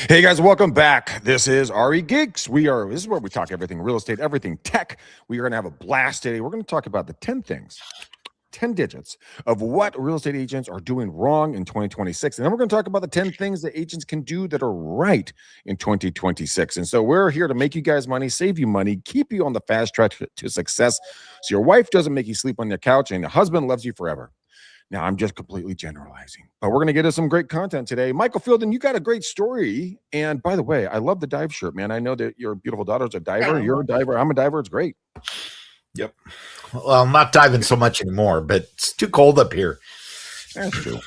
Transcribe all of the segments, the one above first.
Hey guys, welcome back. This is RE Geeks. This is where we talk everything real estate, everything tech. We are going to have a blast today. We're going to talk about the 10 things, 10 digits of what real estate agents are doing wrong in 2026. And then we're going to talk about the 10 things that agents can do that are right in 2026. And so we're here to make you guys money, save you money, keep you on the fast track to success so your wife doesn't make you sleep on your couch and your husband loves you forever. Now, I'm just completely generalizing, but we're going to get into some great content today. Michael Fielden, you got a great story. And by the way, I love the dive shirt, man. I know that your beautiful daughter's a diver. You're a diver. I'm a diver. It's great. Yep. Well, I'm not diving so much anymore, but it's too cold up here. That's true.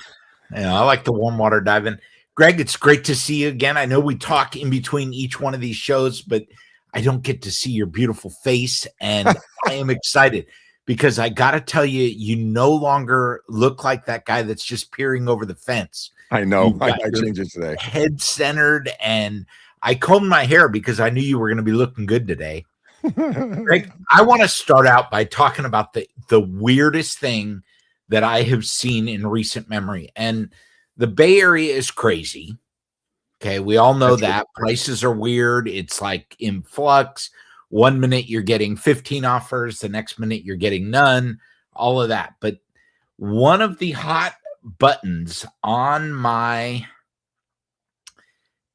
Yeah, I like the warm water diving. Greg, it's great to see you again. I know we talk in between each one of these shows, but I don't get to see your beautiful face, and I am excited. Because I got to tell you, you no longer look like that guy that's just peering over the fence. I know. I changed it today. Head centered, and I combed my hair because I knew you were going to be looking good today. Greg, I want to start out by talking about the weirdest thing that I have seen in recent memory. And the Bay Area is crazy. Okay, we all know that. Prices are weird. It's like in flux. 1 minute you're getting 15 offers, the next minute you're getting none, all of that. But one of the hot buttons on my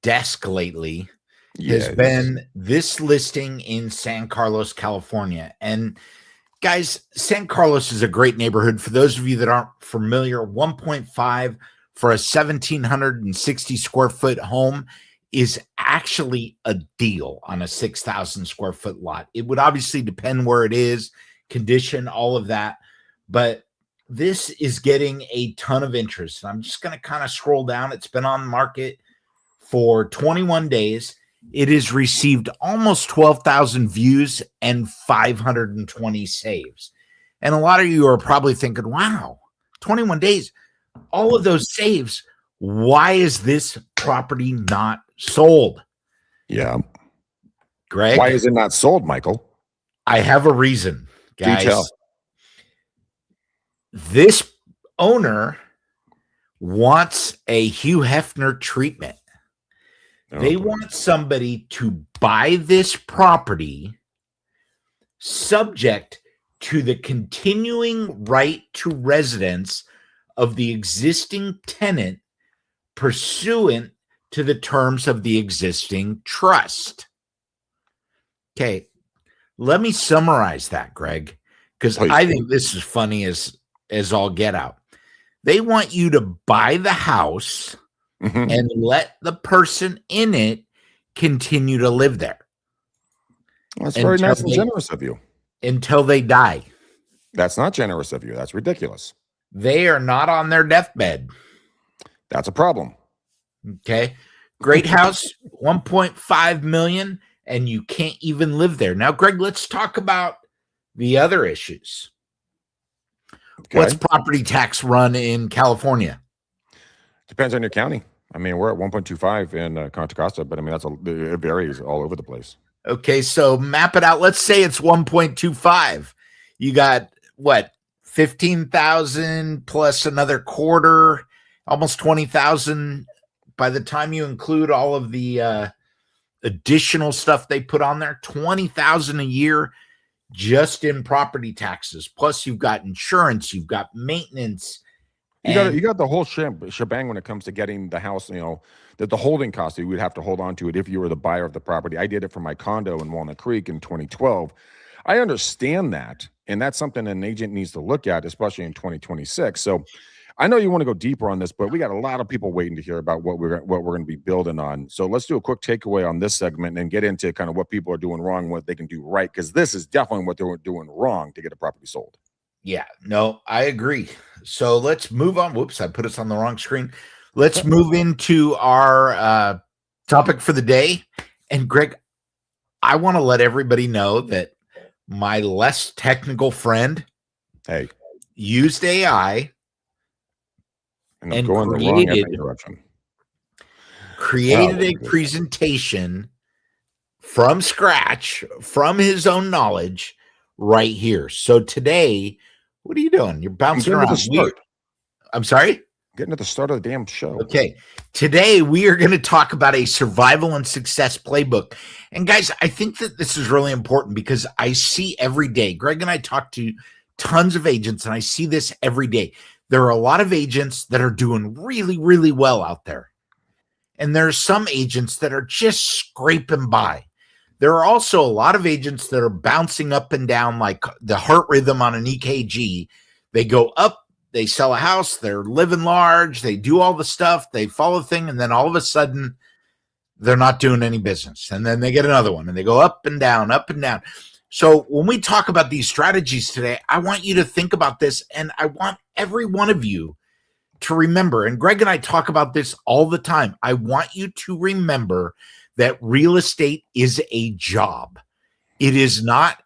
desk lately has been this listing in San Carlos, California. And guys, San Carlos is a great neighborhood. For those of you that aren't familiar, 1.5 for a 1,760 square foot home is actually a deal on a 6,000 square foot lot. It would obviously depend where it is, condition, all of that. But this is getting a ton of interest. I'm just going to kind of scroll down. It's been on the market for 21 days. It has received almost 12,000 views and 520 saves. And a lot of you are probably thinking, wow, 21 days, all of those saves. Why is this property not sold? Yeah. Greg? Why is it not sold, Michael? I have a reason, guys. Do tell. This owner wants a Hugh Hefner treatment. They want somebody to buy this property subject to the continuing right to residence of the existing tenant pursuant to the terms of the existing trust. Okay, let me summarize that, Greg, because I think this is funny as all get out. They want you to buy the house and let the person in it continue to live there. That's very nice and generous of you. Until they die. That's not generous of you. That's ridiculous. They are not on their deathbed. That's a problem. Okay. Great house, 1.5 million, and you can't even live there. Now, Greg, let's talk about the other issues. Okay. What's property tax run in California? Depends on your county. I mean, we're at 1.25 in Contra Costa, but I mean, it varies all over the place. Okay, so map it out. Let's say it's 1.25. You got what? 15,000 plus another quarter, almost 20,000. By the time you include all of the additional stuff they put on there, 20,000 a year just in property taxes. Plus, you've got insurance, you've got maintenance. You got the whole shebang when it comes to getting the house. You know that the holding cost, you would have to hold on to it if you were the buyer of the property. I did it for my condo in Walnut Creek in 2012. I understand that, and that's something an agent needs to look at, especially in 2026. So I know you want to go deeper on this, but we got a lot of people waiting to hear about what we're going to be building on. So let's do a quick takeaway on this segment and get into kind of what people are doing wrong, what they can do right, because this is definitely what they're doing wrong to get a property sold. Yeah, no, I agree. So let's move on. Whoops, I put us on the wrong screen. Let's move into our topic for the day. And Greg, I want to let everybody know that my less technical friend used AI and created a presentation from scratch, from his own knowledge, right here. So today, what are you doing? You're bouncing around. I'm sorry? Getting to the start of the damn show. Okay. Today, we are going to talk about a survival and success playbook. And guys, I think that this is really important because I see every day, Greg and I talk to tons of agents, and I see this every day. There are a lot of agents that are doing really, really well out there. And there are some agents that are just scraping by. There are also a lot of agents that are bouncing up and down like the heart rhythm on an EKG. They go up, they sell a house, they're living large, they do all the stuff, they follow the thing, and then all of a sudden, they're not doing any business. And then they get another one, and they go up and down, up and down. So when we talk about these strategies today, I want you to think about this, and I want every one of you to remember, and Greg and I talk about this all the time, I want you to remember that real estate is a job. It is not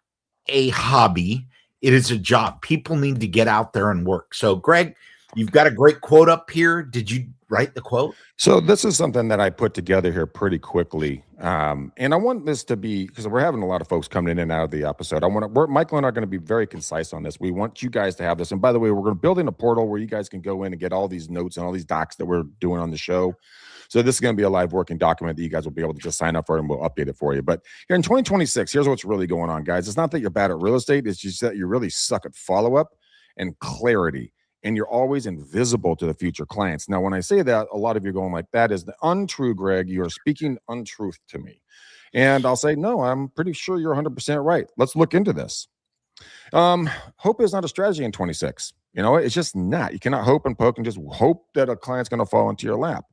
a hobby. It is a job. People need to get out there and work. So, Greg, you've got a great quote up here. Did you write the quote? So this is something that I put together here pretty quickly. And I want this to be, because we're having a lot of folks coming in and out of the episode. Michael and I are going to be very concise on this. We want you guys to have this. And by the way, we're going to build in a portal where you guys can go in and get all these notes and all these docs that we're doing on the show. So this is going to be a live working document that you guys will be able to just sign up for, and we'll update it for you. But here in 2026, here's what's really going on, guys. It's not that you're bad at real estate. It's just that you really suck at follow-up and clarity. And you're always invisible to the future clients. Now, when I say that, a lot of you are going like, that is the untrue, Greg. You are speaking untruth to me. And I'll say, no, I'm pretty sure you're 100% right. Let's look into this. Hope is not a strategy in 26. It's just not. You cannot hope and poke and just hope that a client's going to fall into your lap.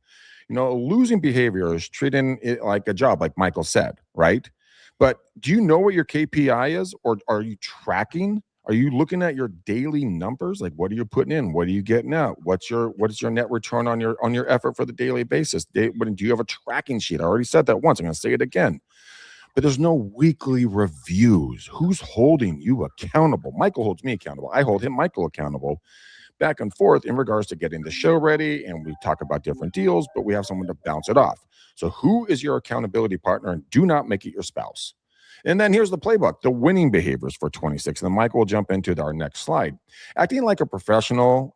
Losing behavior is treating it like a job, like Michael said, right? But do you know what your KPI is, or are you tracking? Are you looking at your daily numbers? Like, what are you putting in? What are you getting out? What is your net return on your effort for the daily basis? Do you have a tracking sheet? I already said that once. I'm going to say it again. But there's no weekly reviews. Who's holding you accountable? Michael holds me accountable. I hold Michael accountable. Back and forth in regards to getting the show ready, and we talk about different deals, but we have someone to bounce it off. So who is your accountability partner? And do not make it your spouse. And then here's the playbook, the winning behaviors for 26. And then Michael will jump into our next slide. Acting like a professional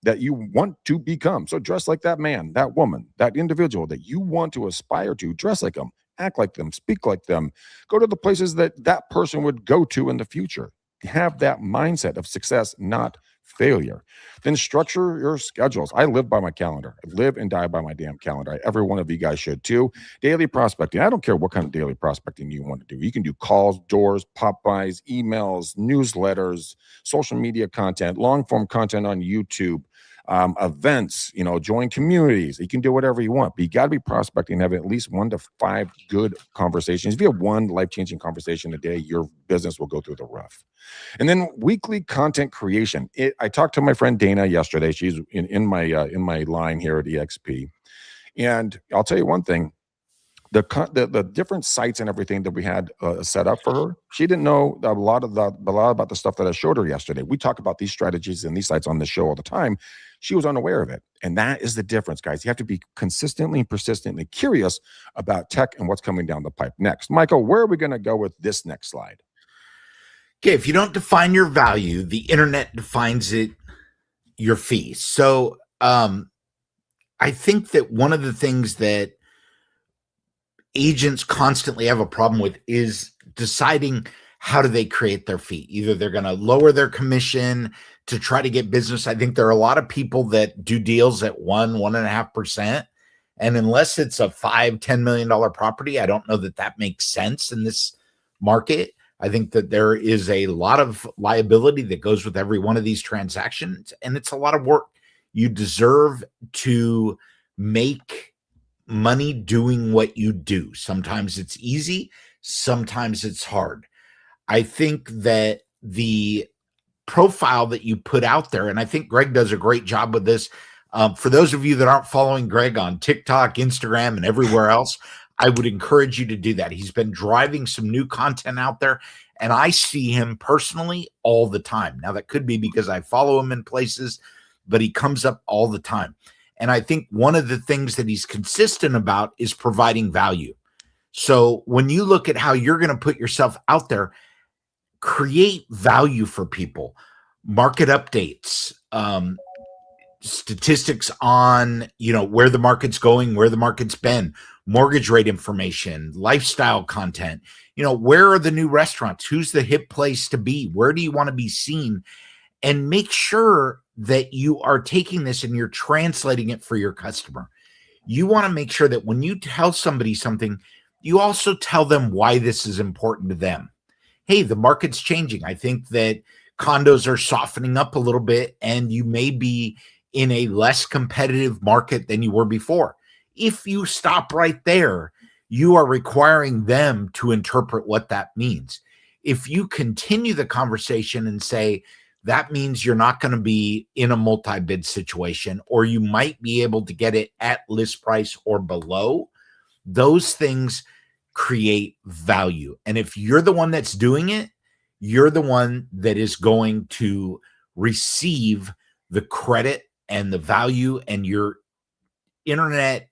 that you want to become. So dress like that man, that woman, that individual that you want to aspire to. Dress like them, act like them, speak like them. Go to the places that person would go to in the future. Have that mindset of success, not failure. Then structure your schedules. I live by my calendar. I live and die by my damn calendar. Every one of you guys should too. Daily prospecting. I don't care what kind of daily prospecting you want to do. You can do calls, doors, pop-bys, emails, newsletters, social media content, long-form content on YouTube, events, join communities. You can do whatever you want, but you got to be prospecting and having at least 1 to 5 good conversations. If you have one life-changing conversation a day, your business will go through the rough. And then weekly content creation. I talked to my friend Dana yesterday. She's in my line here at EXP. And I'll tell you one thing, the different sites and everything that we had set up for her, she didn't know a lot about the stuff that I showed her yesterday. We talk about these strategies and these sites on the show all the time. She was unaware of it. And that is the difference, guys. You have to be consistently and persistently curious about tech and what's coming down the pipe next. Michael, where are we going to go with this next slide? Okay, if you don't define your value, the internet defines your fee. So I think that one of the things that agents constantly have a problem with is deciding how do they create their fee. Either they're going to lower their commission to try to get business. I think there are a lot of people that do deals at 1.5%. And unless it's a $5-10 million property, I don't know that makes sense in this market. I think that there is a lot of liability that goes with every one of these transactions, and it's a lot of work. You deserve to make money doing what you do. Sometimes it's easy, sometimes it's hard. I think that the profile that you put out there, and I think Greg does a great job with this. For those of you that aren't following Greg on TikTok, Instagram, and everywhere else, I would encourage you to do that. He's been driving some new content out there, and I see him personally all the time. Now, that could be because I follow him in places, but he comes up all the time. And I think one of the things that he's consistent about is providing value. So when you look at how you're going to put yourself out there, create value for people, market updates, statistics on, where the market's going, where the market's been, mortgage rate information, lifestyle content, where are the new restaurants? Who's the hip place to be? Where do you want to be seen? And make sure that you are taking this and you're translating it for your customer. You want to make sure that when you tell somebody something, you also tell them why this is important to them. Hey, the market's changing. I think that condos are softening up a little bit, and you may be in a less competitive market than you were before. If you stop right there, you are requiring them to interpret what that means. If you continue the conversation and say, that means you're not going to be in a multi-bid situation, or you might be able to get it at list price or below, those things create value. And if you're the one that's doing it, you're the one that is going to receive the credit and the value, and your internet,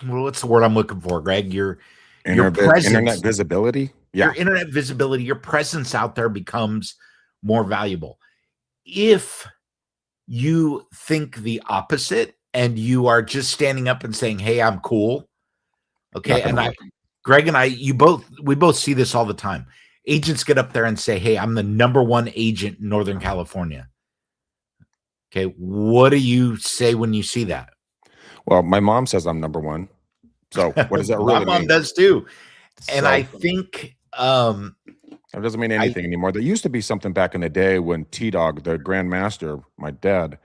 what's the word I'm looking for, Greg? Your presence, internet visibility. Yeah. Your internet visibility, your presence out there becomes more valuable. If you think the opposite and you are just standing up and saying, hey, I'm cool. Okay. And Greg and we both see this all the time. Agents get up there and say, hey, I'm the number one agent in Northern California. Okay. What do you say when you see that? Well, my mom says I'm number one. So what does that really mean? My mom does too. And I think it doesn't mean anything anymore. There used to be something back in the day when T-Dog, the grandmaster, my dad,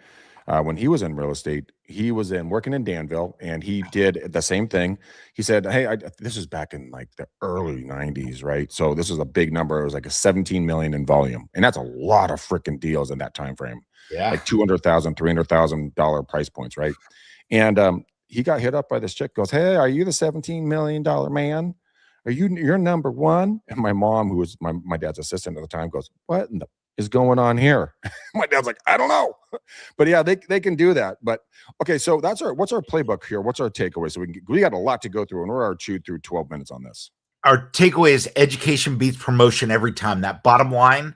when he was in real estate, he was working in Danville, and he did the same thing. He said, hey, this is back in like the early 90s, right? So this is a big number. It was like a 17 million in volume. And that's a lot of freaking deals in that time frame. Yeah. Like $200,000, $300,000 price points, right? And he got hit up by this chick, goes, hey, are you the $17 million man? You're number one? And my mom, who was my dad's assistant at the time, goes, what in the is going on here? My dad's like, I don't know. But yeah, they can do that. But okay, so what's our playbook here? What's our takeaway? So we got a lot to go through, and we're our chew through 12 minutes on this. Our takeaway is education beats promotion every time. That bottom line,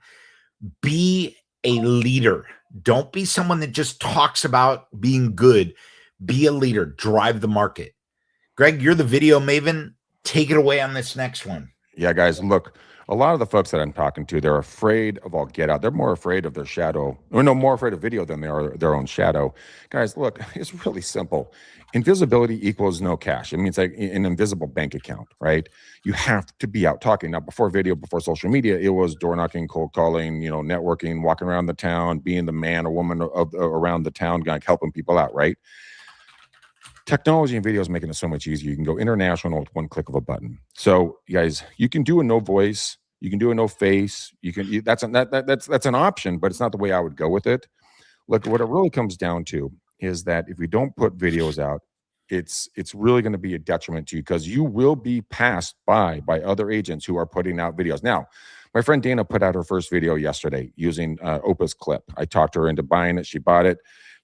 be a leader. Don't be someone that just talks about being good. Be a leader. Drive the market. Greg, you're the video maven. Take it away on this next one. Yeah, guys, look, a lot of the folks that I'm talking to, they're afraid of all get out. They're more afraid of their shadow, or no, more afraid of video than they are their own shadow. Guys, look, it's really simple. Invisibility equals no cash. It means like an invisible bank account, right? You have to be out talking. Now, before video, before social media, it was door knocking, cold calling, networking, walking around the town, being the man or woman around the town, like helping people out, right? Technology and video is making it so much easier. You can go international with one click of a button. So, guys, you can do a no voice, you can do a no face. That's an option, but it's not the way I would go with it. Look, what it really comes down to is that if we don't put videos out, it's really going to be a detriment to you, because you will be passed by other agents who are putting out videos. Now, my friend Dana put out her first video yesterday using Opus Clip. I talked her into buying it. She bought it.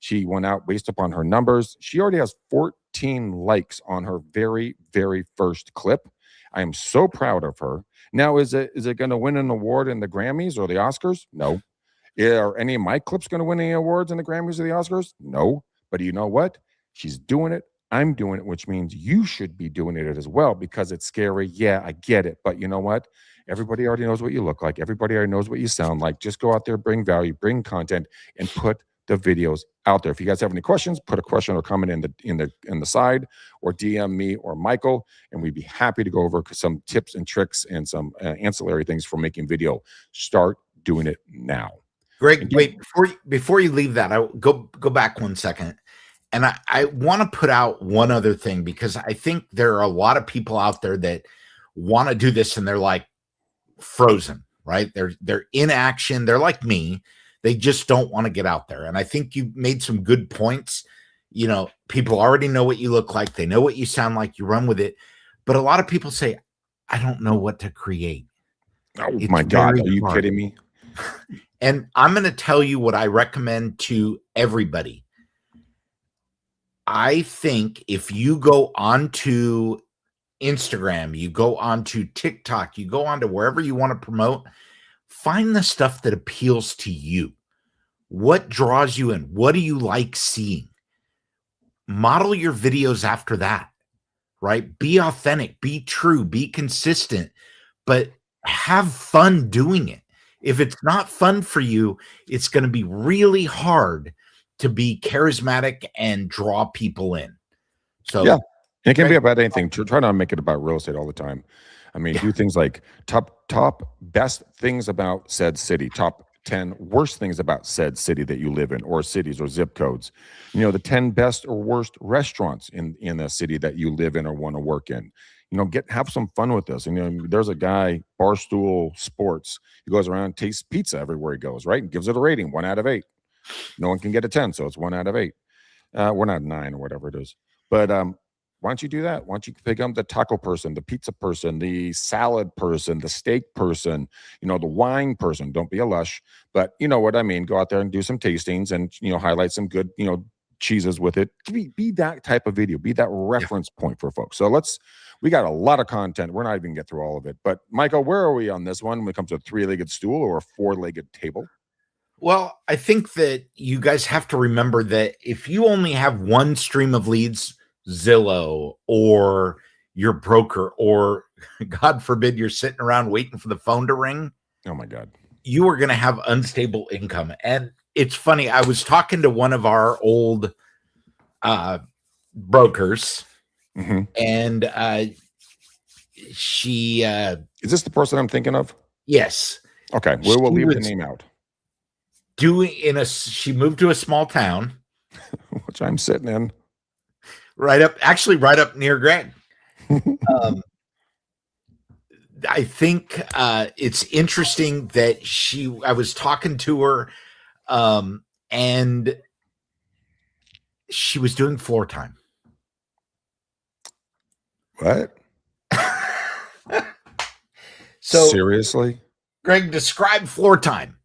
She went out based upon her numbers. She already has 14 likes on her very, very first clip. I am so proud of her. Now, is it going to win an award in the Grammys or the Oscars? No. Are any of my clips going to win any awards in the Grammys or the Oscars? No. But you know what? She's doing it. I'm doing it, which means you should be doing it as well, because it's scary. Yeah, I get it. But you know what? Everybody already knows what you look like. Everybody already knows what you sound like. Just go out there, bring value, bring content, and put the videos out there. If you guys have any questions, put a question or comment in the side, or DM me or Michael, and we'd be happy to go over some tips and tricks and some ancillary things for making video. Start doing it now. Greg, wait, before you leave that, I go back 1 second. And I want to put out one other thing, because I think there are a lot of people out there that want to do this and they're like frozen, right? They're in action. They're like me. They just don't want to get out there. And I think you made some good points. People already know what you look like. They know what you sound like. You run with it. But a lot of people say, I don't know what to create. Oh, my God. Are you kidding me? And I'm going to tell you what I recommend to everybody. I think if you go onto Instagram, you go onto TikTok, you go onto wherever you want to promote, find the stuff that appeals to you. What draws you in? What do you like seeing? Model your videos after that, right? Be authentic, be true, be consistent, but have fun doing it. If it's not fun for you, it's going to be really hard to be charismatic and draw people in. So yeah, it can be about anything. Try not to make it about real estate all the time. I mean, do things like top best things about said city, top 10 worst things about said city that you live in, or cities or zip codes. You know, the 10 best or worst restaurants in a city that you live in or want to work in. You know, have some fun with this. And you know, there's a guy, Barstool Sports, he goes around and tastes pizza everywhere he goes, right? And gives it a rating, 1 out of 8. No one can get a 10, so it's 1 out of 8. We're not 9 or whatever it is. But why don't you do that? Why don't you pick up the taco person, the pizza person, the salad person, the steak person, you know, the wine person? Don't be a lush, but you know what I mean. Go out there and do some tastings and, you know, highlight some good, you know, cheeses with it. Be that type of video. Be that reference point for folks. So we got a lot of content. We're not even going to get through all of it. But Michael, where are we on this one when it comes to a 3-legged stool or a 4-legged table? Well, I think that you guys have to remember that if you only have one stream of leads, Zillow or your broker, or God forbid, you're sitting around waiting for the phone to ring. Oh my God. You are going to have unstable income. And it's funny. I was talking to one of our old brokers, and she is this the person I'm thinking of? Yes. Okay. We will leave the name out. She moved to a small town, which I'm sitting in. Right up near Greg. I think it's interesting that I was talking to her, and she was doing floor time. What? So seriously? Greg, describe floor time.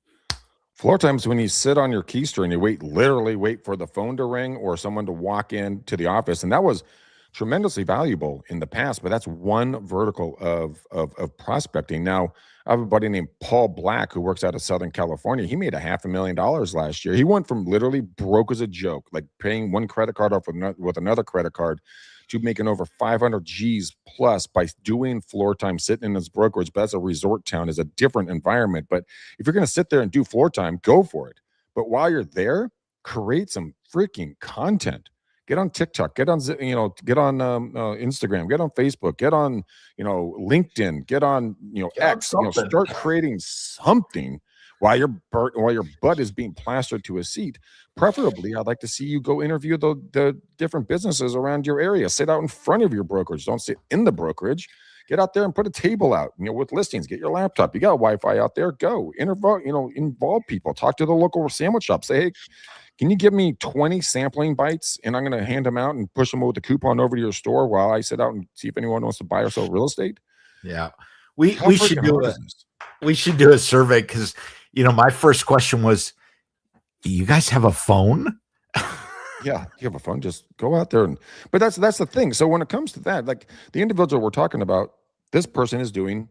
Floor time is when you sit on your keister and you literally wait for the phone to ring or someone to walk in to the office. And that was tremendously valuable in the past, but that's one vertical of prospecting. Now, I have a buddy named Paul Black who works out of Southern California. He made $500,000 last year. He went from literally broke as a joke, like paying one credit card off with another credit card, to making over 500 G's plus by doing floor time, sitting in his brokerage. But that's a resort town, is a different environment. But if you're going to sit there and do floor time, go for it. But while you're there, create some freaking content. Get on TikTok, get on Instagram, get on Facebook, get on, LinkedIn, get on, X, start creating something while your butt is being plastered to a seat. Preferably, I'd like to see you go interview the different businesses around your area. Sit out in front of your brokerage. Don't sit in the brokerage. Get out there and put a table out, with listings. Get your laptop. You got Wi-Fi out there. Go involve people. Talk to the local sandwich shop. Say, hey, can you give me 20 sampling bites, and I'm going to hand them out and push them with a coupon over to your store while I sit out and see if anyone wants to buy or sell real estate? Yeah, we should do a survey, because my first question was, do you guys have a phone? Yeah, you have a phone. Just go out there but that's the thing. So when it comes to that, like the individual we're talking about, this person is doing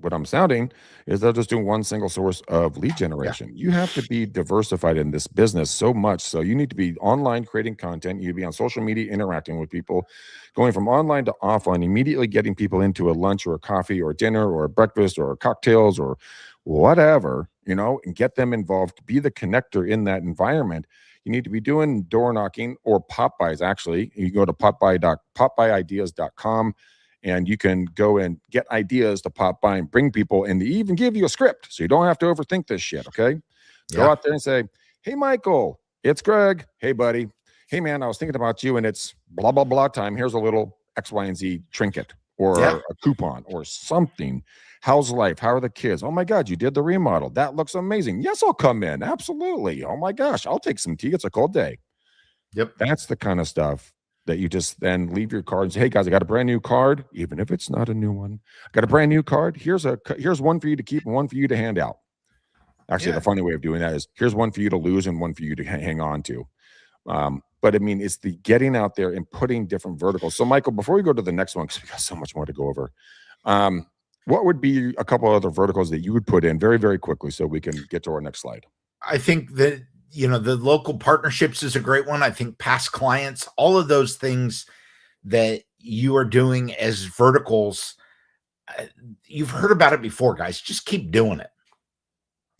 what I'm sounding is they're just doing one single source of lead generation. Yeah. You have to be diversified in this business so much. So you need to be online creating content. You need to be on social media interacting with people, going from online to offline, immediately getting people into a lunch or a coffee or a dinner or a breakfast or cocktails or whatever, and get them involved. Be the connector in that environment. You need to be doing door knocking or pop buys. Actually, you go to popbuyideas.com. And you can go and get ideas to pop by and bring people, and they even give you a script. So you don't have to overthink this shit, okay? Yeah. Go out there and say, hey, Michael, it's Greg. Hey, buddy. Hey, man, I was thinking about you, and it's blah, blah, blah time. Here's a little X, Y, and Z trinket or a coupon or something. How's life? How are the kids? Oh, my God, you did the remodel. That looks amazing. Yes, I'll come in. Absolutely. Oh, my gosh, I'll take some tea. It's a cold day. Yep. That's the kind of stuff that you just then leave your card and say, hey guys, I got a brand new card, even if it's not a new one. I got a brand new card. Here's one for you to keep and one for you to hand out. Actually, the funny way of doing that is here's one for you to lose and one for you to hang on to. But I mean, it's the getting out there and putting different verticals. So Michael, before we go to the next one, because we got so much more to go over, what would be a couple other verticals that you would put in very, very quickly so we can get to our next slide? I think that the local partnerships is a great one. I think past clients, all of those things that you are doing as verticals, you've heard about it before, guys. Just keep doing it.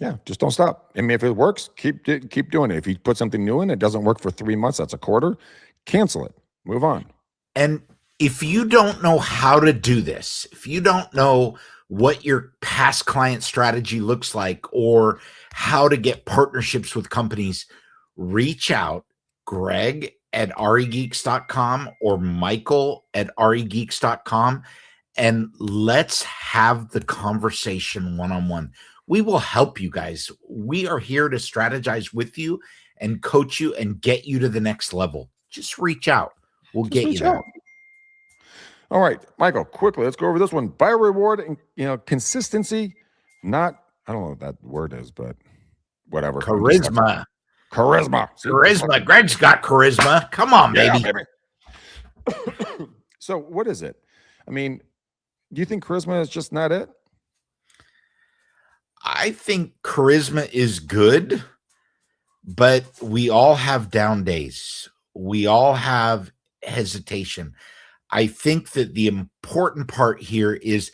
Yeah, just don't stop. I mean, if it works, keep doing it. If you put something new in, it doesn't work for 3 months, that's a quarter, cancel it. Move on. And if you don't know how to do this, if you don't know what your past client strategy looks like or how to get partnerships with companies, reach out, Greg at regeeks.com or Michael at regeeks.com, and let's have the conversation one-on-one. We will help you guys. We are here to strategize with you and coach you and get you to the next level. Just reach out. We'll get you there. All right, Michael, quickly, let's go over this one. Buy reward and consistency, not, I don't know what that word is, but whatever. Charisma. Charisma. Greg's got charisma. Come on, baby. Yeah, baby. So what is it? I mean, do you think charisma is just not it? I think charisma is good, but we all have down days. We all have hesitation. I think that the important part here is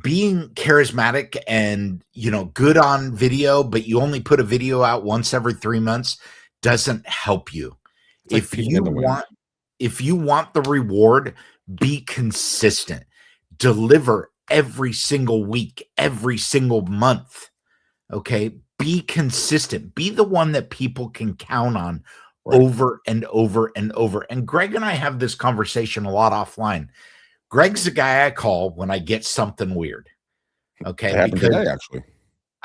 being charismatic and, good on video, but you only put a video out once every 3 months doesn't help you. If you want the reward, be consistent. Deliver every single week, every single month. Okay? Be consistent. Be the one that people can count on. Right. Over and over and over. And Greg and I have this conversation a lot offline. Greg's the guy I call when I get something weird. Okay. It happened today, actually.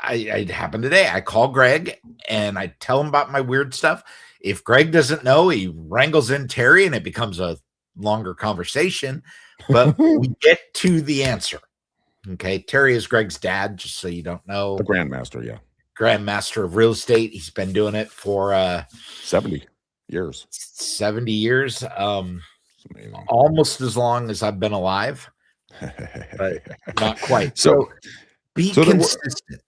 It happened today. I call Greg and I tell him about my weird stuff. If Greg doesn't know, he wrangles in Terry and it becomes a longer conversation, but we get to the answer. Okay. Terry is Greg's dad, just so you don't know. The grandmaster, yeah. Grandmaster of real estate. He's been doing it for 70 years. 70 years. Almost as long as I've been alive, but not quite. So be consistent.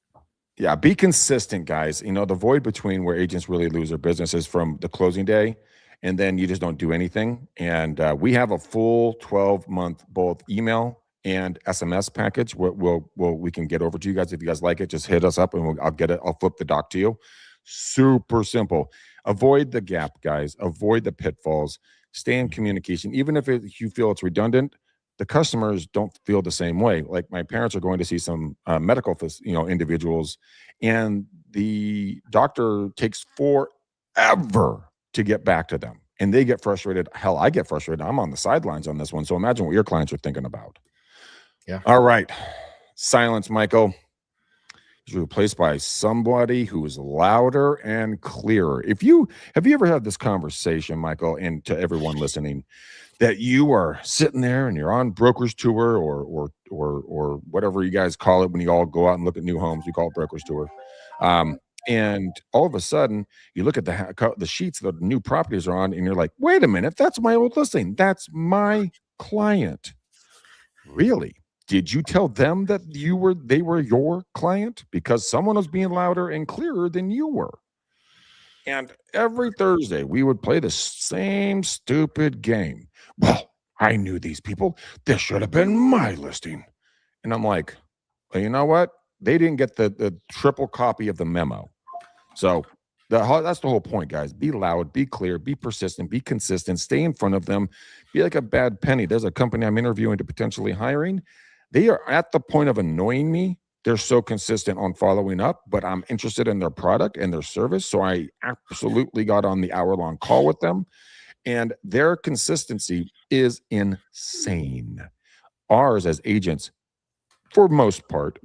Yeah, be consistent, guys. The void between where agents really lose their business is from the closing day, and then you just don't do anything. And we have a full 12-month both email and SMS package. We can get over to you guys. If you guys like it, just hit us up and I'll get it. I'll flip the doc to you. Super simple. Avoid the gap, guys. Avoid the pitfalls. Stay in communication. Even if you feel it's redundant, the customers don't feel the same way. Like my parents are going to see some medical, individuals, and the doctor takes forever to get back to them, and they get frustrated. Hell, I get frustrated. I'm on the sidelines on this one. So imagine what your clients are thinking about. Yeah. All right. Silence, Michael. Is replaced by somebody who is louder and clearer. Have you ever had this conversation, Michael, and to everyone listening, that you are sitting there and you're on broker's tour or whatever you guys call it when you all go out and look at new homes? We call it broker's tour. And all of a sudden, you look at the sheets that the new properties are on, and you're like, wait a minute, that's my old listing. That's my client. Really? Did you tell them that they were your client? Because someone was being louder and clearer than you were. And every Thursday, we would play the same stupid game. Well, I knew these people. This should have been my listing. And I'm like, well, you know what? They didn't get the triple copy of the memo. So that's the whole point, guys. Be loud, be clear, be persistent, be consistent, stay in front of them, be like a bad penny. There's a company I'm interviewing to potentially hiring. They are at the point of annoying me. They're so consistent on following up, but I'm interested in their product and their service. So I absolutely got on the hour-long call with them, and their consistency is insane. Ours as agents, for most part,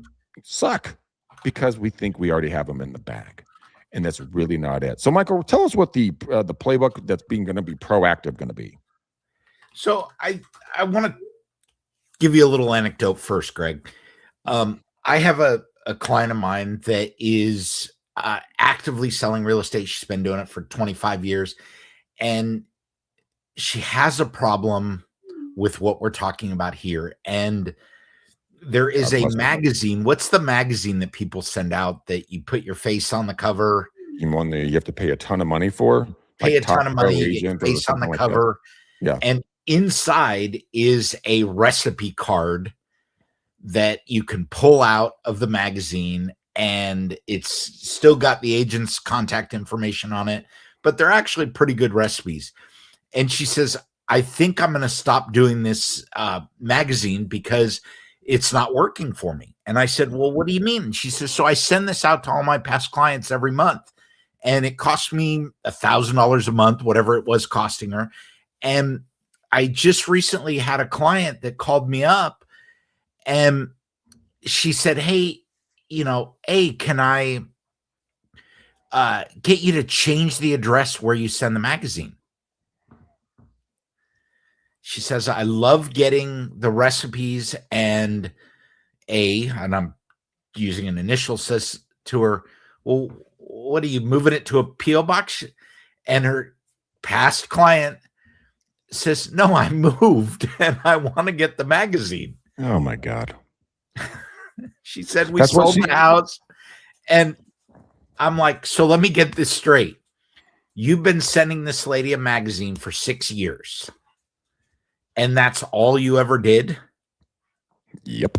suck because we think we already have them in the bag, and that's really not it. So, Michael, tell us what the playbook that's going to be proactive going to be. So I want to give you a little anecdote first, Greg. I have a client of mine that is actively selling real estate. She's been doing it for 25 years, and she has a problem with what we're talking about here. And there is a magazine. What's the magazine that people send out that you put your face on the cover? one that you have to pay a ton of money for, pay like a ton of money, you get agent or face on the something cover. Like that. Yeah. And inside is a recipe card that you can pull out of the magazine, and it's still got the agent's contact information on it, but they're actually pretty good recipes. And she says, I think I'm going to stop doing this magazine because it's not working for me. And I said, well, what do you mean? And she says, so I send this out to all my past clients every month, and it cost me $1,000 a month, whatever it was costing her. And I just recently had a client that called me up, and she said, hey, can I get you to change the address where you send the magazine? She says, I love getting the recipes, and I'm using an initial, says to her, well, what are you moving it to a P.O. box? And her past client says, no, I moved and I want to get the magazine. Oh my God. She said, we sold the house. And I'm like, so let me get this straight. You've been sending this lady a magazine for 6 years, and that's all you ever did? Yep.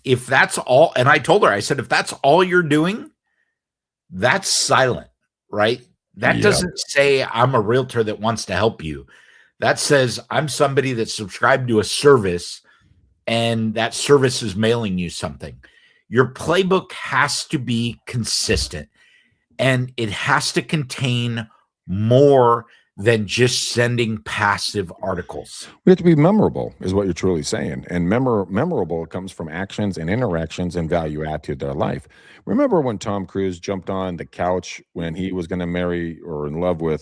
If that's all, and I told her, I said, if that's all you're doing, that's silent, right? That doesn't say I'm a realtor that wants to help you. That says I'm somebody that's subscribed to a service, and that service is mailing you something. Your playbook has to be consistent, and it has to contain more than just sending passive articles. We have to be memorable, is what you're truly saying. And memorable comes from actions and interactions and value add to their life. Remember when Tom Cruise jumped on the couch when he was going to marry or in love with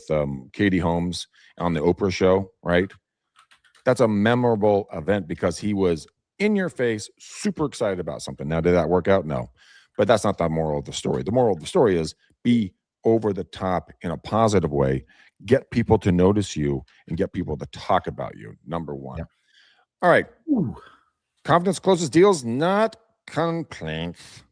Katie Holmes on the Oprah show, right? That's a memorable event because he was in your face, super excited about something. Now, did that work out? No. But that's not the moral of the story. The moral of the story is be over the top in a positive way. Get people to notice you and get people to talk about you. Number one. Yep. All right. Ooh. Confidence closes deals, not complaints.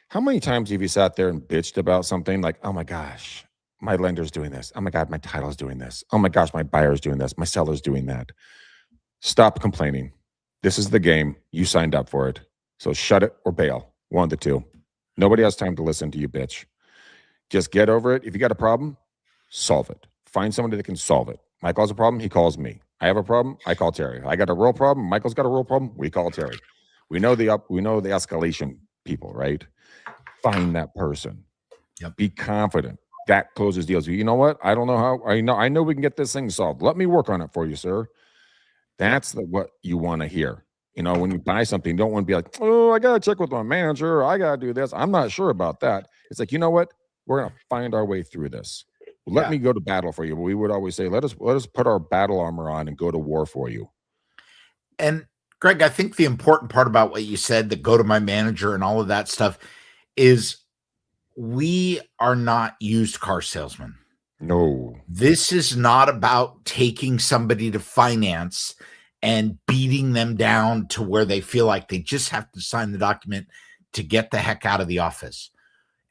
How many times have you sat there and bitched about something like, oh my gosh, my lender's doing this. Oh my God, my title's doing this. Oh my gosh, my buyer's doing this. My seller's doing that. Stop complaining. This is the game. You signed up for it. So shut it or bail. One of the two. Nobody has time to listen to you, bitch. Just get over it. If you got a problem, solve it. Find somebody that can solve it. Michael has a problem, he calls me. I have a problem, I call Terry. I got a real problem, Michael's got a real problem, we call Terry. We know the escalation people, right? Find that person. Yep. Be confident. That closes deals. You know what? I don't know how. I know we can get this thing solved. Let me work on it for you, sir. That's what you want to hear. When you buy something, you don't want to be like, oh, I got to check with my manager. I got to do this. I'm not sure about that. It's like, you know what? We're going to find our way through this. Let me go to battle for you. We would always say, let us put our battle armor on and go to war for you. And Greg, I think the important part about what you said, the go to my manager and all of that stuff, is we are not used car salesmen. No. This is not about taking somebody to finance and beating them down to where they feel like they just have to sign the document to get the heck out of the office.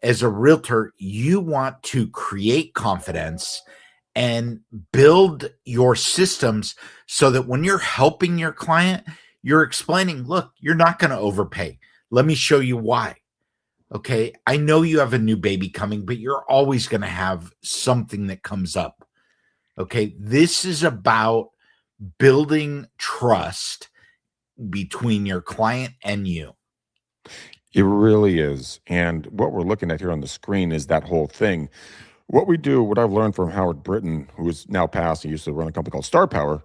As a realtor, you want to create confidence and build your systems so that when you're helping your client, you're explaining, look, you're not going to overpay. Let me show you why. Okay, I know you have a new baby coming, but you're always going to have something that comes up. Okay, this is about building trust between your client and you. It really is. And what we're looking at here on the screen is that whole thing. What we do, what I've learned from Howard Britton, who is now passed, he used to run a company called Star Power,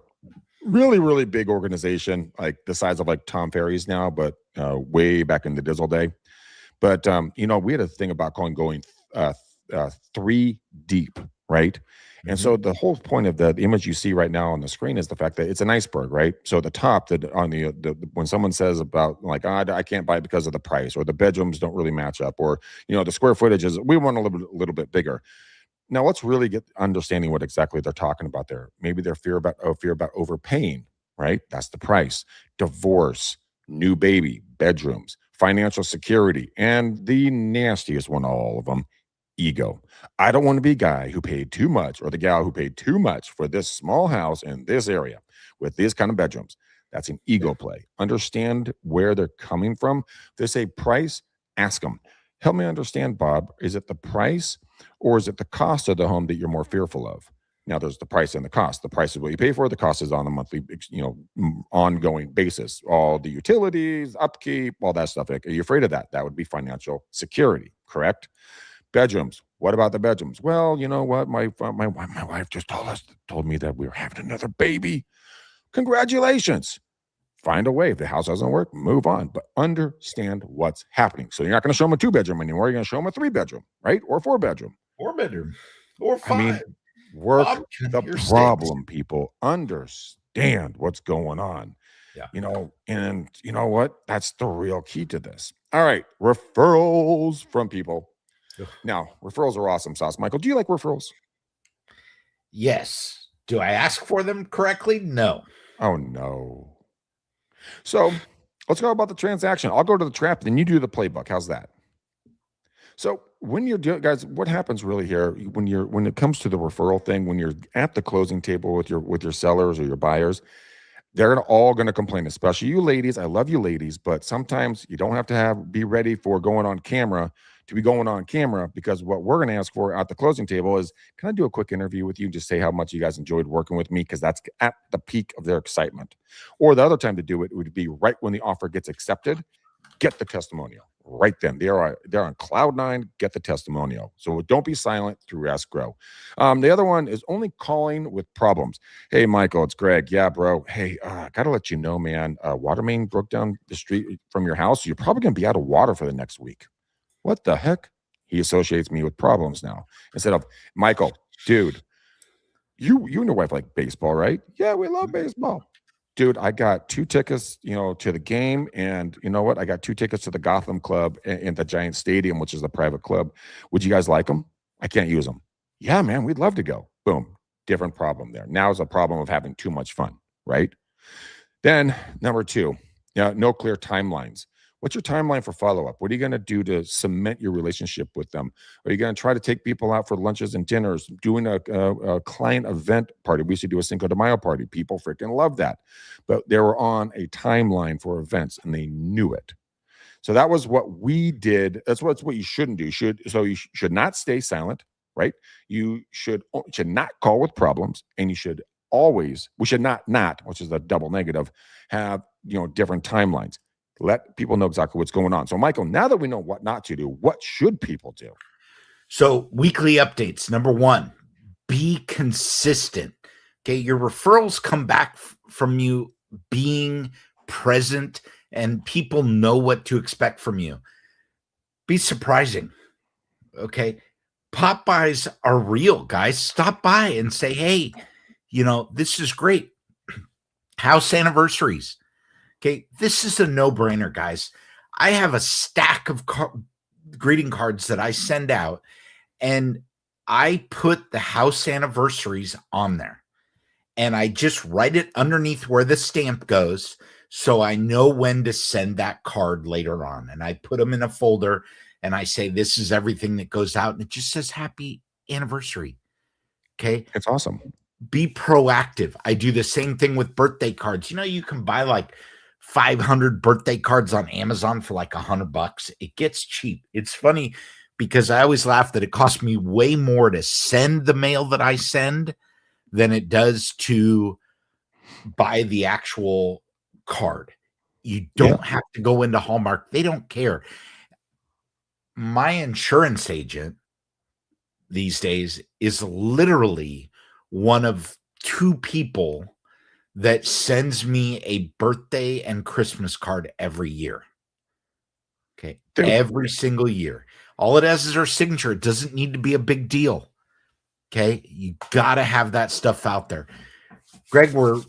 really, really big organization, like the size of like Tom Ferry's now, but way back in the Dizzle day. But, we had a thing about going 3 deep, right? And so the whole point of the image you see right now on the screen is the fact that it's an iceberg, right? So the top, on the when someone says about like, I can't buy it because of the price, or the bedrooms don't really match up, or the square footage is, we want a little bit bigger. Now let's really get understanding what exactly they're talking about there. Maybe they're fear about overpaying, right? That's the price. Divorce, new baby, bedrooms, financial security, and the nastiest one of all of them, ego. I don't want to be a guy who paid too much or the gal who paid too much for this small house in this area with these kind of bedrooms. That's an ego play. Understand where they're coming from. If they say price, ask them. Help me understand, Bob. Is it the price or is it the cost of the home that you're more fearful of? Now, there's the price and the cost. The price is what you pay for. The cost is on a monthly, ongoing basis. All the utilities, upkeep, all that stuff. Like, are you afraid of that? That would be financial security, correct? Bedrooms. What about the bedrooms? Well, you know what? My wife just told me that we were having another baby. Congratulations. Find a way. If the house doesn't work, move on. But understand what's happening. So you're not going to show them a 2-bedroom anymore. You're going to show them a 3-bedroom, right? Or 4-bedroom. 4-bedroom. Or 5. I mean, work the problem, people. Understand what's going on. Yeah. And you know what? That's the real key to this. All right. Referrals from people. Ugh. Now, referrals are awesome sauce. Michael, do you like referrals? Yes. Do I ask for them correctly? No. Oh, no. So let's go about the transaction. I'll go to the trap, then you do the playbook. How's that? So when you're doing, guys, what happens really here when it comes to the referral thing, when you're at the closing table with your sellers or your buyers, they're all going to complain, especially you ladies. I love you ladies, but sometimes you don't have to be ready for going on camera to be going on camera, because what we're going to ask for at the closing table is, can I do a quick interview with you? Just say how much you guys enjoyed working with me, because that's at the peak of their excitement. Or the other time to do it would be right when the offer gets accepted. Get the testimonial right then. They're on cloud 9. Get the testimonial. So don't be silent through escrow. The other one is only calling with problems. Hey, Michael, it's Greg. Yeah, bro. Hey, gotta let you know, man. Water main broke down the street from your house. You're probably gonna be out of water for the next week. What the heck? He associates me with problems now instead of, Michael, dude, you and your wife like baseball, right? Yeah, we love baseball. Dude, I got 2 tickets, to the game. And you know what? I got 2 tickets to the Gotham Club in the Giant Stadium, which is the private club. Would you guys like them? I can't use them. Yeah, man, we'd love to go. Boom. Different problem there. Now is a problem of having too much fun, right? Then number 2, no clear timelines. What's your timeline for follow-up? What are you going to do to cement your relationship with them? Are you going to try to take people out for lunches and dinners, doing a client event party? We used to do a Cinco de Mayo party. People freaking love that. But they were on a timeline for events, and they knew it. So that was what we did. That's what you shouldn't do. You should not stay silent, right? You should not call with problems, and we should not, which is the double negative, have different timelines. Let people know exactly what's going on. So, Michael, now that we know what not to do, what should people do? So, weekly updates. Number 1, be consistent. Okay, your referrals come back from you being present, and people know what to expect from you. Be surprising. Okay, pop buys are real, guys. Stop by and say, hey, this is great. House anniversaries. Okay, this is a no-brainer, guys. I have a stack of greeting cards that I send out, and I put the house anniversaries on there. And I just write it underneath where the stamp goes, so I know when to send that card later on. And I put them in a folder, and I say, this is everything that goes out, and it just says happy anniversary. Okay? It's awesome. Be proactive. I do the same thing with birthday cards. You can buy like 500 birthday cards on Amazon for like $100. It gets cheap. It's funny because I always laugh that it costs me way more to send the mail that I send than it does to buy the actual card. You don't have to go into Hallmark. They don't care. My insurance agent these days is literally one of 2 people that sends me a birthday and Christmas card every year. Okay. Every single year. All it has is our signature. It doesn't need to be a big deal. Okay. You got to have that stuff out there. Greg, we're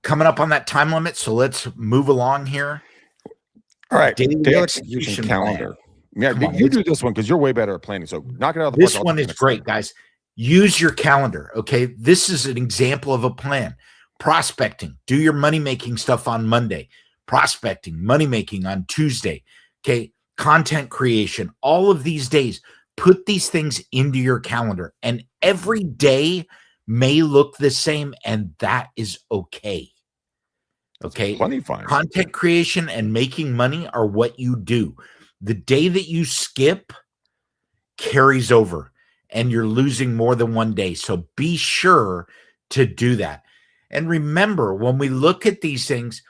coming up on that time limit, so let's move along here. All right. Daily execution calendar. Yeah, you do this one because you're way better at planning. So knock it out of the park. This one is great, guys. Use your calendar. Okay. This is an example of a plan. Prospecting, do your money-making stuff on Monday. Prospecting, money-making on Tuesday. Okay, content creation, all of these days, Put these things into your calendar, and every day may look the same, and that is okay. Okay. Plenty fine. Content creation and making money are what you do. The day that you skip carries over, and you're losing more than one day. So be sure to do that. And remember, when we look at these things,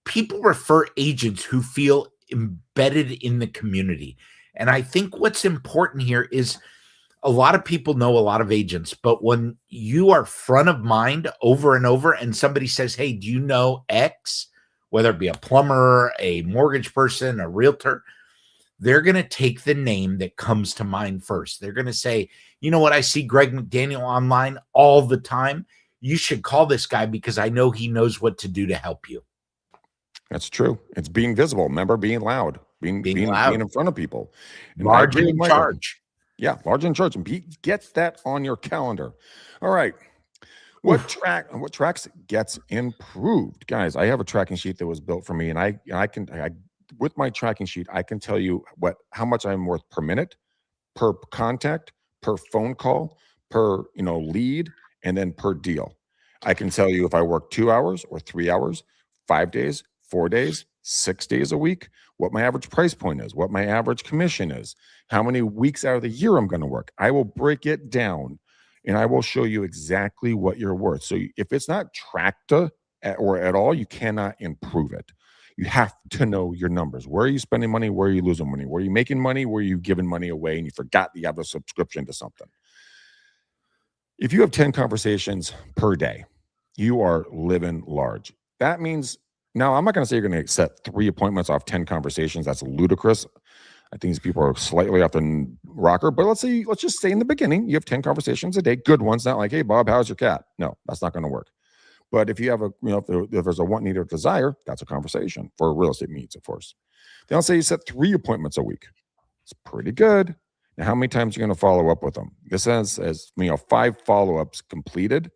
people refer agents who feel embedded in the community. And I think what's important here is a lot of people know a lot of agents, but when you are front of mind over and over and somebody says, hey, do you know X, whether it be a plumber, a mortgage person, a realtor, they're going to take the name that comes to mind first. They're going to say, you know what? I see Greg McDaniel online all the time. You should call this guy because I know he knows what to do to help you. That's true. It's being visible. Remember, being loud, being loud, being in front of people. And large in charge. Yeah, large in charge. And get that on your calendar. All right. What tracks gets improved? Guys, I have a tracking sheet that was built for me, and I with my tracking sheet, I can tell you how much I'm worth per minute, per contact, per phone call, per lead, and then per deal. I can tell you if I work 2 hours or 3 hours, 5 days, 4 days, 6 days a week, what my average price point is, what my average commission is, how many weeks out of the year I'm going to work. I will break it down, and I will show you exactly what you're worth. So if it's not tracked or at all, you cannot improve it. You have to know your numbers. Where are you spending money? Where are you losing money? Where are you making money? Where are you giving money away and you forgot that you have a subscription to something? If you have 10 conversations per day, you are living large. That means, now I'm not going to say you're going to set 3 appointments off 10 conversations. That's ludicrous. I think these people are slightly off the rocker, but let's just say in the beginning, you have 10 conversations a day, good ones, not like, hey, Bob, how's your cat? No, that's not going to work. But if you have if there's a want, need, or desire, that's a conversation for real estate needs, of course. Then I'll say you set 3 appointments a week. It's pretty good. Now, how many times are you going to follow up with them? This says 5 follow-ups completed.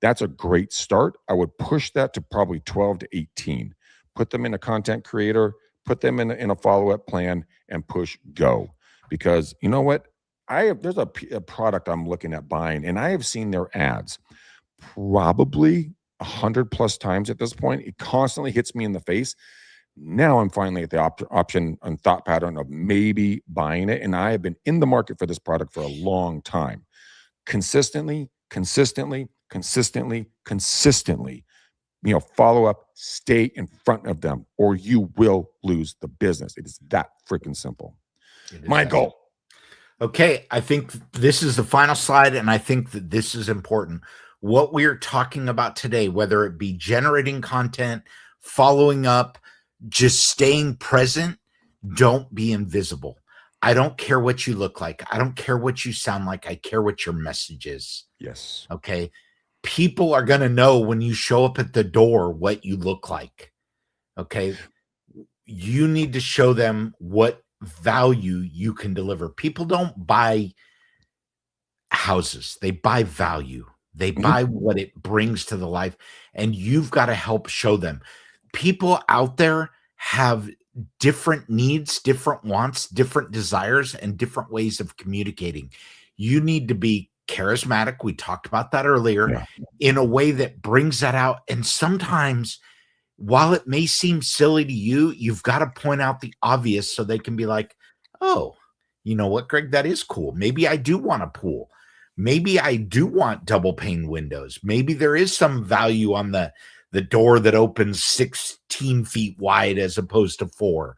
That's a great start. I would push that to probably 12 to 18. Put them in a content creator, put them in a follow-up plan, and push go. Because you know what? There's a product I'm looking at buying, and I have seen their ads probably 100 plus times at this point. It constantly hits me in the face. Now I'm finally at the option and thought pattern of maybe buying it. And I have been in the market for this product for a long time. Consistently, follow up, stay in front of them, or you will lose the business. It is that freaking simple. My goal. Okay. I think this is the final slide, and I think that this is important. What we're talking about today, whether it be generating content, following up, just staying present, don't be invisible. I don't care what you look like. I don't care what you sound like. I care what your message is. Yes. Okay. People are going to know when you show up at the door what you look like. Okay. You need to show them what value you can deliver. People don't buy houses, they buy value. They buy what it brings to the life, and you've got to help show them. People out there have different needs, different wants, different desires, and different ways of communicating. You need to be charismatic. We talked about that earlier, in a way that brings that out. And sometimes, while it may seem silly to you, you've got to point out the obvious so they can be like, oh, you know what, Greg, that is cool. Maybe I do want a pool. Maybe I do want double pane windows. Maybe there is some value on the door that opens 16 feet wide as opposed to 4.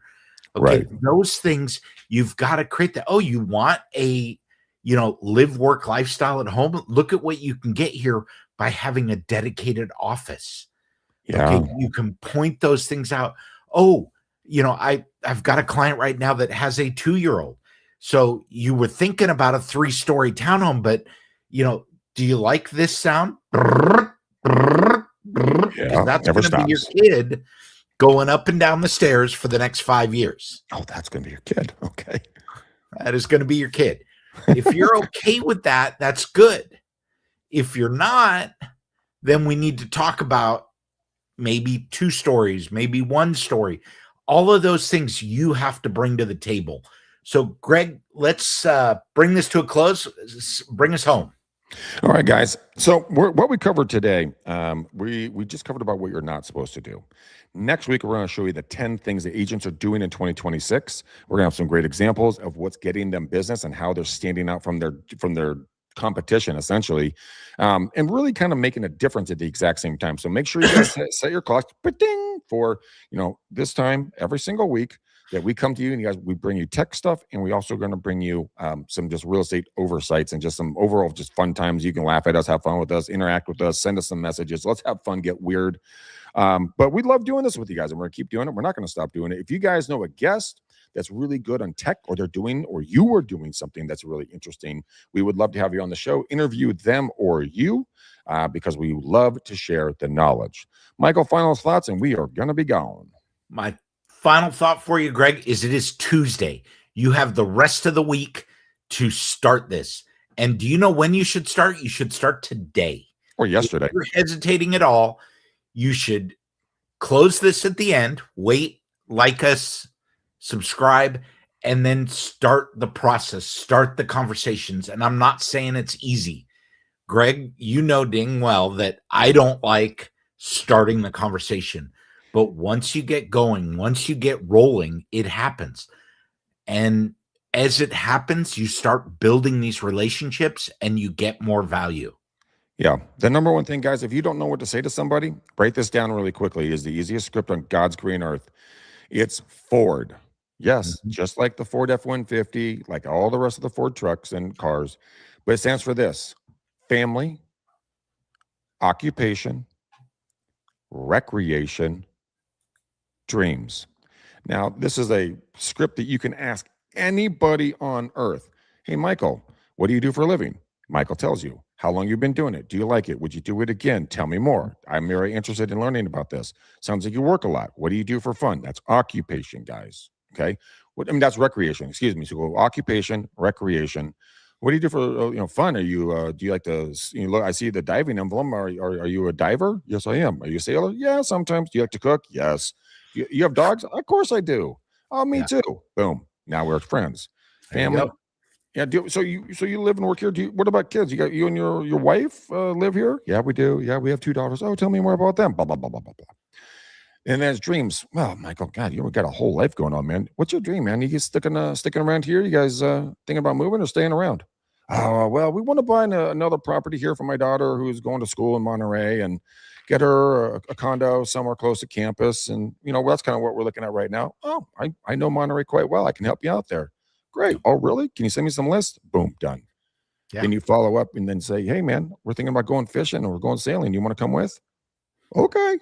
Okay. Right. Those things you've got to create that. Oh, you want a, live, work, lifestyle at home? Look at what you can get here by having a dedicated office. Yeah. Okay. You can point those things out. Oh, I've got a client right now that has a 2-year-old. So you were thinking about a 3-story townhome, but do you like this sound? Yeah, that's going to be your kid going up and down the stairs for the next 5 years. Oh, that's going to be your kid. Okay. That is going to be your kid. If you're okay with that, that's good. If you're not, then we need to talk about maybe 2 stories, maybe 1 story. All of those things you have to bring to the table. So, Greg, let's bring this to a close. Bring us home. All right, guys. So what we covered today, we just covered about what you're not supposed to do. Next week, we're going to show you the 10 things that agents are doing in 2026. We're going to have some great examples of what's getting them business and how they're standing out from their competition, essentially, and really kind of making a difference at the exact same time. So make sure you guys set your clock for this time every single week that we come to you, and you guys, we bring you tech stuff, and we also going to bring you some just real estate oversights and just some overall just fun times. You can laugh at us, have fun with us, interact with us, send us some messages. Let's have fun, get weird. But we love doing this with you guys, and we're going to keep doing it. We're not going to stop doing it. If you guys know a guest that's really good on tech, or you are doing something that's really interesting, we would love to have you on the show, interview them or you, because we love to share the knowledge. Michael, final thoughts, and we are going to be gone. My final thought for you, Greg, is it is Tuesday. You have the rest of the week to start this. And do you know when you should start? You should start today. Or yesterday. If you're hesitating at all, you should close this at the end, wait, like us, subscribe, and then start the process, start the conversations. And I'm not saying it's easy. Greg, you know dang well that I don't like starting the conversation. But once you get going, once you get rolling, it happens. And as it happens, you start building these relationships and you get more value. Yeah. The number one thing, guys, if you don't know what to say to somebody, write this down really quickly. Is the easiest script on God's green earth. It's Ford. Yes, just like the Ford F-150, like all the rest of the Ford trucks and cars. But it stands for this: family, occupation, recreation, dreams. Now, this is a script that you can ask anybody on earth. Hey, Michael, what do you do for a living? Michael tells you. How long you've been doing it? Do you like it? Would you do it again? Tell me more. I'm very interested in learning about this. Sounds like you work a lot. What do you do for fun? That's occupation, guys. Okay. That's recreation. Excuse me. So go occupation, recreation. What do you do for fun? Are you do you like to look? I see the diving emblem. Are you a diver? Yes, I am. Are you a sailor? Yeah, sometimes. Do you like to cook? Yes. You have dogs? Of course I do. Oh, me too. Boom. Now we're friends. Family. Yeah. So you live and work here. What about kids? You and your wife live here? Yeah, we do. Yeah, we have 2 daughters. Oh, tell me more about them. Blah blah blah blah blah blah. And there's dreams. Well, Michael, God, you got a whole life going on, man. What's your dream, man? You guys sticking around here? You guys thinking about moving or staying around? Oh, well, we want to buy another property here for my daughter who's going to school in Monterey and get her a condo somewhere close to campus. And that's kind of what we're looking at right now. Oh, I know Monterey quite well. I can help you out there. Great. Oh, really? Can you send me some lists? Boom, done. Yeah. Then you follow up and then say, hey, man, we're thinking about going fishing or we're going sailing. You want to come with? Okay.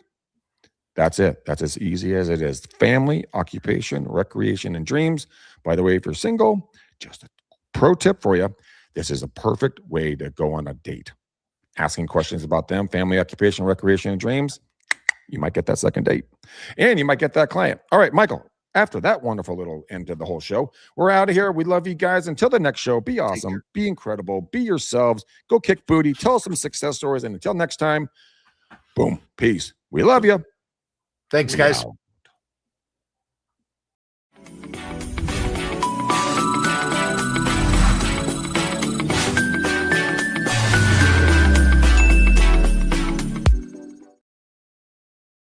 That's it. That's as easy as it is. Family, occupation, recreation, and dreams. By the way, if you're single, just a pro tip for you. This is a perfect way to go on a date. Asking questions about them, family, occupation, recreation, and dreams. You might get that second date. And you might get that client. All right, Michael. After that wonderful little end to the whole show, we're out of here. We love you guys. Until the next show, be awesome, be incredible, be yourselves, go kick booty, tell us some success stories. And until next time, boom, peace. We love you. Thanks, guys.